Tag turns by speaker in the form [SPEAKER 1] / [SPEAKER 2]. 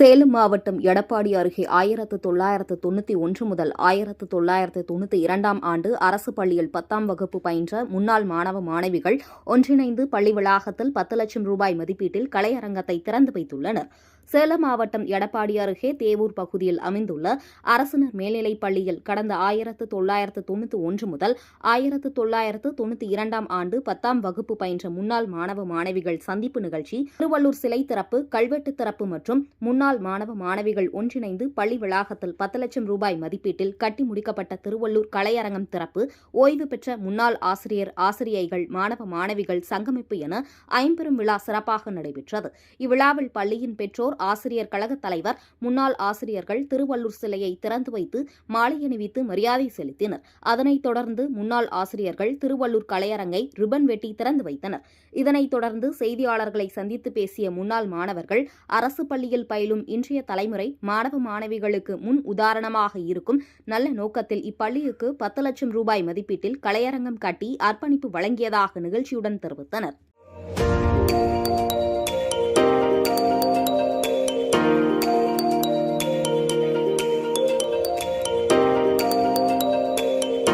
[SPEAKER 1] சேலம் மாவட்டம் எடப்பாடி அருகே 1991 முதல் 1992 ஆண்டு அரசு பள்ளியில் 10ஆம் வகுப்பு பயின்ற முன்னாள் மாணவ மாணவிகள் ஒன்றிணைந்து பள்ளி வளாகத்தில் 10 லட்சம் ரூபாய் மதிப்பீட்டில் கலையரங்கத்தை திறந்து வைத்துள்ளனர். சேலம் மாவட்டம் எடப்பாடி அருகே தேவூர் பகுதியில் அமைந்துள்ள அரசினர் மேல்நிலைப் பள்ளியில் கடந்த 1991 முதல் 1992 ஆண்டு 10ஆம் வகுப்பு பயின்ற முன்னாள் மாணவ மாணவிகள் சந்திப்பு நிகழ்ச்சி, திருவள்ளூர் சிலை திறப்பு, கல்வெட்டு திறப்பு மற்றும் முன்னாள் மாணவ மாணவிகள் ஒன்றிணைந்து பள்ளி வளாகத்தில் 10 லட்சம் ரூபாய் மதிப்பீட்டில் கட்டி முடிக்கப்பட்ட திருவள்ளூர் கலையரங்கம் திறப்பு, ஓய்வு பெற்ற முன்னாள் ஆசிரியர், ஆசிரியைகள், மாணவ மாணவிகள் சங்கமிப்பு என ஐம்பெரும் விழா சிறப்பாக நடைபெற்றது. இவ்விழாவில் பள்ளியின் பெற்றோர், ஆசிரியர் கழக தலைவர், முன்னாள் ஆசிரியர்கள் திருவள்ளூர் சிலையை திறந்து வைத்து மாலை அணிவித்து மரியாதை செலுத்தினர். அதனைத் தொடர்ந்து முன்னாள் ஆசிரியர்கள் திருவள்ளூர் கலையரங்கை ரிப்பன் வெட்டி திறந்து வைத்தனர். இதனைத் தொடர்ந்து செய்தியாளர்களை சந்தித்து பேசிய முன்னாள் மாணவர்கள், அரசு பள்ளியில் பயிலும் இன்றைய தலைமுறை மாணவ மாணவிகளுக்கு முன் உதாரணமாக இருக்கும் நல்ல நோக்கத்தில் இப்பள்ளிக்கு 10 லட்சம் ரூபாய் மதிப்பீட்டில் கலையரங்கம் கட்டி அர்ப்பணிப்பு வழங்கியதாக நிகழ்ச்சியுடன் தெரிவித்தனர்.